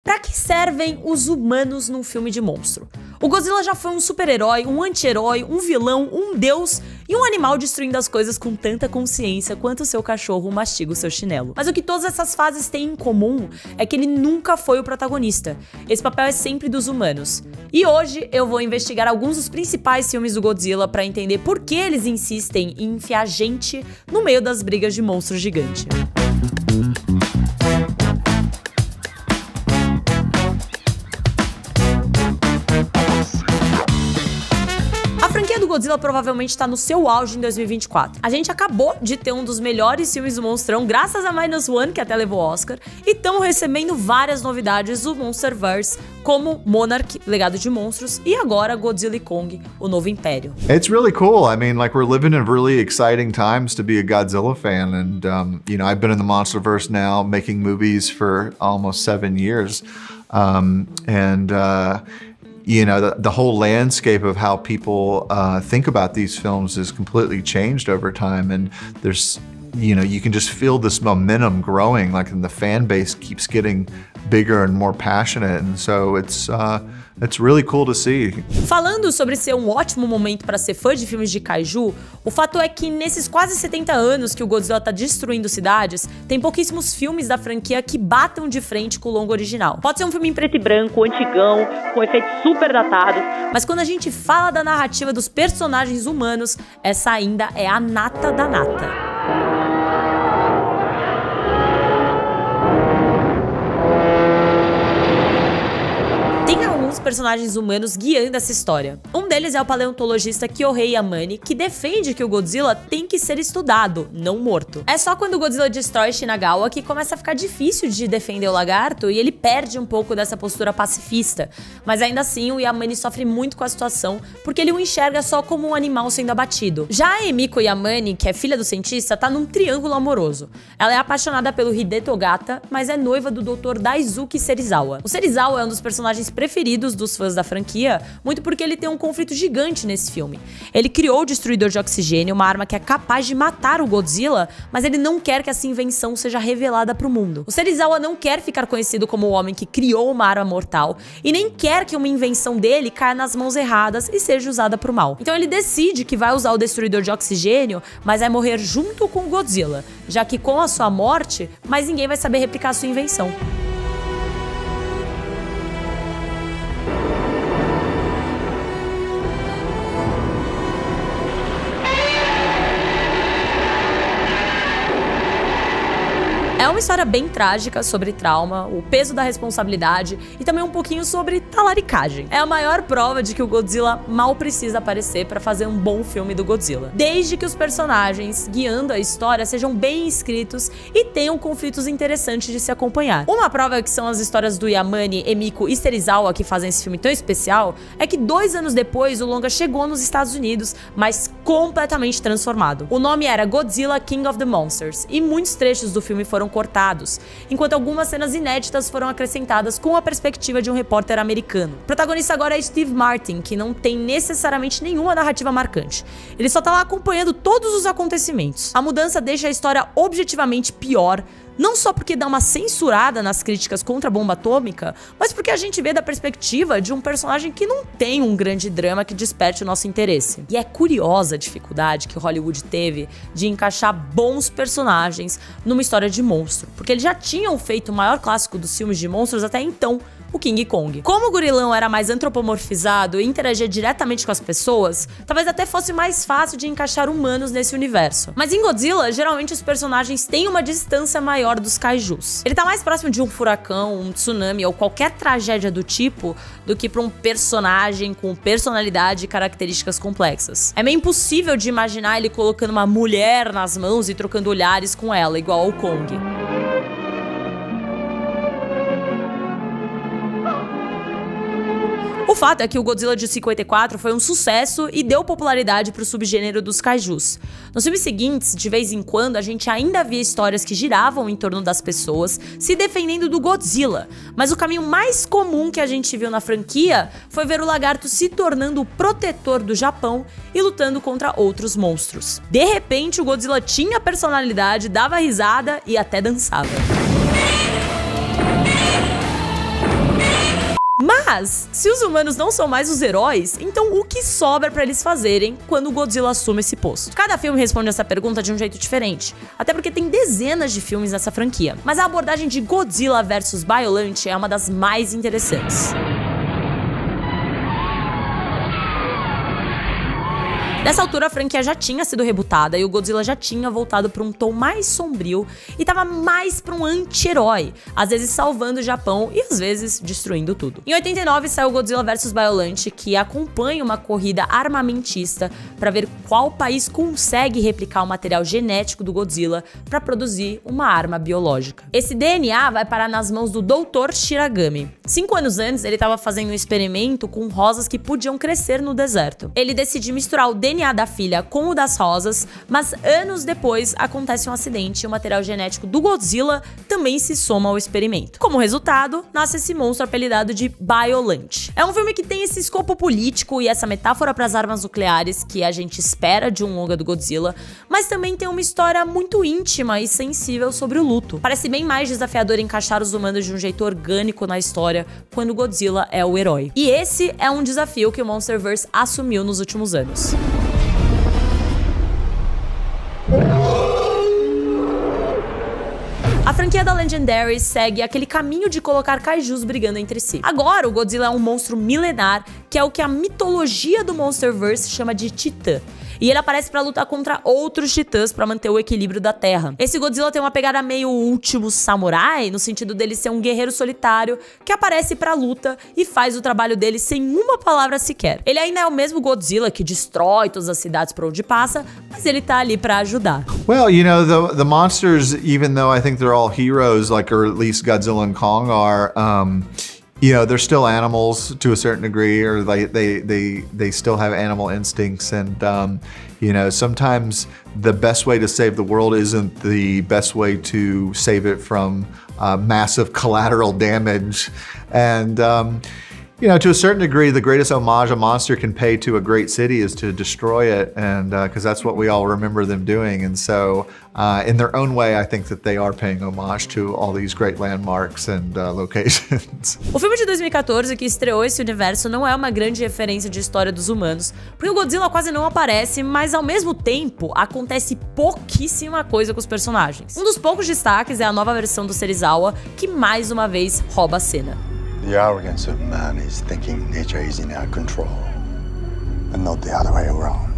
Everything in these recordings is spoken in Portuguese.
Pra que servem os humanos num filme de monstro? O Godzilla já foi um super-herói, um anti-herói, um vilão, um deus e um animal destruindo as coisas com tanta consciência quanto o seu cachorro mastiga o seu chinelo. Mas o que todas essas fases têm em comum é que ele nunca foi o protagonista. Esse papel é sempre dos humanos. E hoje eu vou investigar alguns dos principais filmes do Godzilla pra entender por que eles insistem em enfiar gente no meio das brigas de monstro gigante. O Godzilla provavelmente tá no seu auge em 2024. A gente acabou de ter um dos melhores filmes do Monstrão, graças a Minus One, que até levou Oscar, e estamos recebendo várias novidades do Monsterverse, como Monarch, Legado de Monstros, e agora Godzilla e Kong, O Novo Império. It's really cool. I mean, like, we're living in really exciting times to be a Godzilla fan, and you know, I've been in the Monsterverse now, making movies for almost 7 years, you know, the whole landscape of how people think about these films has completely changed over time, and there's, you know, you can just feel this momentum growing, like, and the fan base keeps getting bigger and more passionate, and so it's really cool to see. Falando sobre ser um ótimo momento para ser fã de filmes de kaiju, o fato é que nesses quase 70 anos que o Godzilla tá destruindo cidades, tem pouquíssimos filmes da franquia que batam de frente com o longo original. Pode ser um filme em preto e branco, antigão, com efeitos super datados, mas quando a gente fala da narrativa dos personagens humanos, essa ainda é a nata da nata. Personagens humanos guiando essa história. Um deles é o paleontologista Kyohei Yamane, que defende que o Godzilla tem que ser estudado, não morto. É só quando o Godzilla destrói Shinagawa que começa a ficar difícil de defender o lagarto e ele perde um pouco dessa postura pacifista. Mas ainda assim, o Yamane sofre muito com a situação porque ele o enxerga só como um animal sendo abatido. Já a Emiko Yamane, que é filha do cientista, tá num triângulo amoroso. Ela é apaixonada pelo Hideto Ogata, mas é noiva do Dr. Daisuke Serizawa. O Serizawa é um dos personagens preferidos dos fãs da franquia, muito porque ele tem um conflito gigante nesse filme. Ele criou o destruidor de oxigênio, uma arma que é capaz de matar o Godzilla, mas ele não quer que essa invenção seja revelada pro mundo. O Serizawa não quer ficar conhecido como o homem que criou uma arma mortal e nem quer que uma invenção dele caia nas mãos erradas e seja usada pro mal. Então ele decide que vai usar o destruidor de oxigênio, mas vai morrer junto com o Godzilla, já que com a sua morte, mais ninguém vai saber replicar a sua invenção. É uma história bem trágica sobre trauma, o peso da responsabilidade e também um pouquinho sobre talaricagem. É a maior prova de que o Godzilla mal precisa aparecer pra fazer um bom filme do Godzilla, desde que os personagens guiando a história sejam bem escritos e tenham conflitos interessantes de se acompanhar. Uma prova que são as histórias do Yamane, Emiko e Serizawa que fazem esse filme tão especial é que 2 anos depois o longa chegou nos Estados Unidos, mas completamente transformado. O nome era Godzilla King of the Monsters e muitos trechos do filme foram cortados, enquanto algumas cenas inéditas foram acrescentadas com a perspectiva de um repórter americano. O protagonista agora é Steve Martin, que não tem necessariamente nenhuma narrativa marcante. Ele só tá lá acompanhando todos os acontecimentos. A mudança deixa a história objetivamente pior, não só porque dá uma censurada nas críticas contra a bomba atômica, mas porque a gente vê da perspectiva de um personagem que não tem um grande drama que desperte o nosso interesse. E é curiosa a dificuldade que Hollywood teve de encaixar bons personagens numa história de monstro, porque eles já tinham feito o maior clássico dos filmes de monstros até então, o King Kong. Como o gorilão era mais antropomorfizado e interagia diretamente com as pessoas, talvez até fosse mais fácil de encaixar humanos nesse universo. Mas em Godzilla, geralmente os personagens têm uma distância maior dos kaijus. Ele tá mais próximo de um furacão, um tsunami ou qualquer tragédia do tipo do que pra um personagem com personalidade e características complexas. É meio impossível de imaginar ele colocando uma mulher nas mãos e trocando olhares com ela, igual ao Kong. O fato é que o Godzilla de 54 foi um sucesso e deu popularidade para o subgênero dos kaijus. Nos filmes seguintes, de vez em quando, a gente ainda via histórias que giravam em torno das pessoas se defendendo do Godzilla, mas o caminho mais comum que a gente viu na franquia foi ver o lagarto se tornando o protetor do Japão e lutando contra outros monstros. De repente, o Godzilla tinha personalidade, dava risada e até dançava. Mas, se os humanos não são mais os heróis, então o que sobra pra eles fazerem quando o Godzilla assume esse posto? Cada filme responde essa pergunta de um jeito diferente, até porque tem dezenas de filmes nessa franquia. Mas a abordagem de Godzilla vs Biollante é uma das mais interessantes. Nessa altura, a franquia já tinha sido rebootada e o Godzilla já tinha voltado para um tom mais sombrio e tava mais para um anti-herói, às vezes salvando o Japão e às vezes destruindo tudo. Em 89 saiu Godzilla vs Biollante, que acompanha uma corrida armamentista para ver qual país consegue replicar o material genético do Godzilla para produzir uma arma biológica. Esse DNA vai parar nas mãos do Dr. Shiragami. 5 anos antes, ele estava fazendo um experimento com rosas que podiam crescer no deserto. Ele decidiu misturar o DNA da filha com o das rosas, mas anos depois acontece um acidente e o material genético do Godzilla também se soma ao experimento. Como resultado, nasce esse monstro apelidado de Biollante. É um filme que tem esse escopo político e essa metáfora para as armas nucleares que a gente espera de um longa do Godzilla, mas também tem uma história muito íntima e sensível sobre o luto. Parece bem mais desafiador encaixar os humanos de um jeito orgânico na história quando o Godzilla é o herói. E esse é um desafio que o Monsterverse assumiu nos últimos anos. A franquia da Legendary segue aquele caminho de colocar kaijus brigando entre si. Agora, o Godzilla é um monstro milenar, que é o que a mitologia do Monsterverse chama de titã. E ele aparece pra lutar contra outros titãs pra manter o equilíbrio da Terra. Esse Godzilla tem uma pegada meio Último Samurai, no sentido dele ser um guerreiro solitário que aparece pra luta e faz o trabalho dele sem uma palavra sequer. Ele ainda é o mesmo Godzilla que destrói todas as cidades por onde passa, mas ele tá ali pra ajudar. Well, you know, the monsters, even though I think they're all heroes, like, or at least Godzilla and Kong are, you know, they're still animals to a certain degree, or they still have animal instincts, and you know, sometimes the best way to save the world isn't the best way to save it from massive collateral damage, and you know, to a certain degree, the greatest homage a monster can pay to a great city is to destroy it, and because that's what we all remember them doing. And so, in their own way, I think that they are paying homage to all these great landmarks and locations. O filme de 2014 que estreou esse universo não é uma grande referência de história dos humanos, porque o Godzilla quase não aparece, mas ao mesmo tempo acontece pouquíssima coisa com os personagens. Um dos poucos destaques é a nova versão do Serizawa, que mais uma vez rouba a cena. The arrogance of man is thinking nature is in our control, and not the other way around.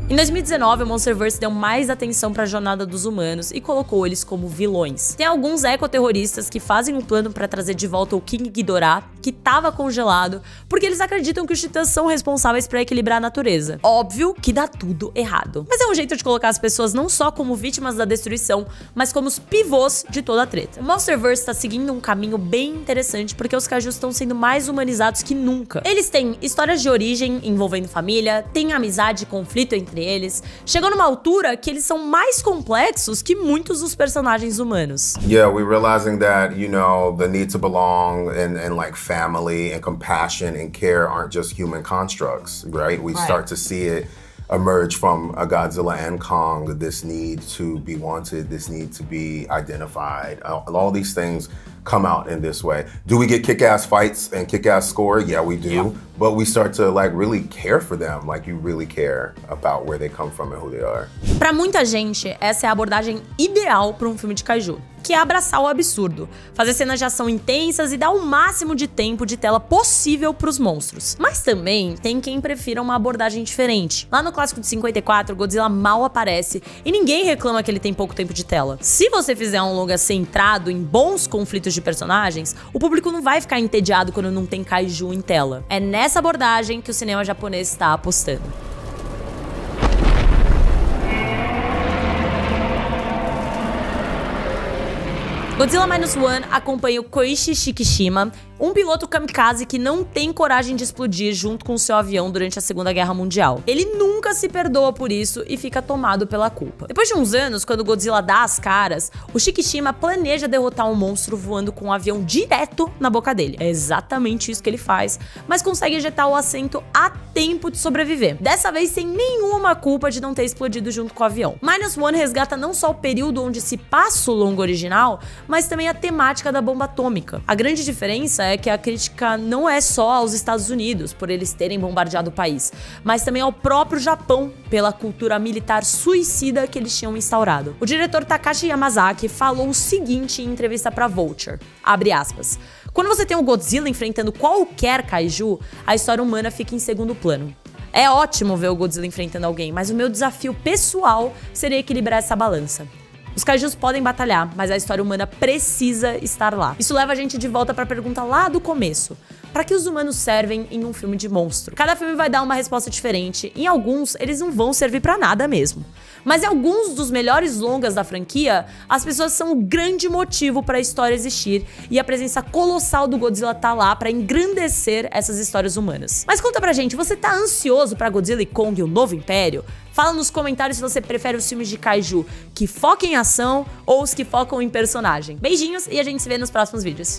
Em 2019, o Monsterverse deu mais atenção para a jornada dos humanos e colocou eles como vilões. Tem alguns ecoterroristas que fazem um plano para trazer de volta o King Ghidorah, que estava congelado, porque eles acreditam que os titãs são responsáveis para equilibrar a natureza. Óbvio que dá tudo errado. Mas é um jeito de colocar as pessoas não só como vítimas da destruição, mas como os pivôs de toda a treta. O Monsterverse está seguindo um caminho bem interessante, porque os kaijus estão sendo mais humanizados que nunca. Eles têm histórias de origem envolvendo família, têm amizade e conflito entre eles. Chegou numa altura que eles são mais complexos que muitos dos personagens humanos. Yeah, we're realizing that, you know, the need to belong and like family and compassion and care aren't just human constructs, right? We start to see it emerge from a Godzilla and Kong, this need to be wanted, this need to be identified. All these things come out in this way. Do we get kick-ass fights and kick-ass score? Yeah, we do. Yeah. But we start to like really care for them, like you really care about where they come from and who they are. Pra muita gente, essa é a abordagem ideal para um filme de kaiju, que é abraçar o absurdo, fazer cenas de ação intensas e dar o máximo de tempo de tela possível pros monstros. Mas também tem quem prefira uma abordagem diferente. Lá no clássico de 54, Godzilla mal aparece e ninguém reclama que ele tem pouco tempo de tela. Se você fizer um longa centrado em bons conflitos de personagens, o público não vai ficar entediado quando não tem kaiju em tela. É nessa abordagem que o cinema japonês está apostando. Godzilla Minus One acompanha o Koichi Shikishima, um piloto kamikaze que não tem coragem de explodir junto com seu avião durante a Segunda Guerra Mundial. Ele nunca se perdoa por isso e fica tomado pela culpa. Depois de uns anos, quando Godzilla dá as caras, o Shikishima planeja derrotar um monstro voando com um avião direto na boca dele. É exatamente isso que ele faz, mas consegue ejetar o assento a tempo de sobreviver. Dessa vez sem nenhuma culpa de não ter explodido junto com o avião. Minus One resgata não só o período onde se passa o longo original, mas também a temática da bomba atômica. A grande diferença é que a crítica não é só aos Estados Unidos, por eles terem bombardeado o país, mas também ao próprio Japão, pela cultura militar suicida que eles tinham instaurado. O diretor Takashi Yamazaki falou o seguinte em entrevista para Vulture, abre aspas, quando você tem o Godzilla enfrentando qualquer kaiju, a história humana fica em segundo plano. É ótimo ver o Godzilla enfrentando alguém, mas o meu desafio pessoal seria equilibrar essa balança. Os kaijus podem batalhar, mas a história humana precisa estar lá. Isso leva a gente de volta para a pergunta lá do começo. Para que os humanos servem em um filme de monstro? Cada filme vai dar uma resposta diferente. Em alguns, eles não vão servir para nada mesmo. Mas em alguns dos melhores longas da franquia, as pessoas são o grande motivo para a história existir e a presença colossal do Godzilla tá lá para engrandecer essas histórias humanas. Mas conta pra gente, você tá ansioso para Godzilla e Kong, o Novo Império? Fala nos comentários se você prefere os filmes de kaiju que focam em ação ou os que focam em personagem. Beijinhos e a gente se vê nos próximos vídeos.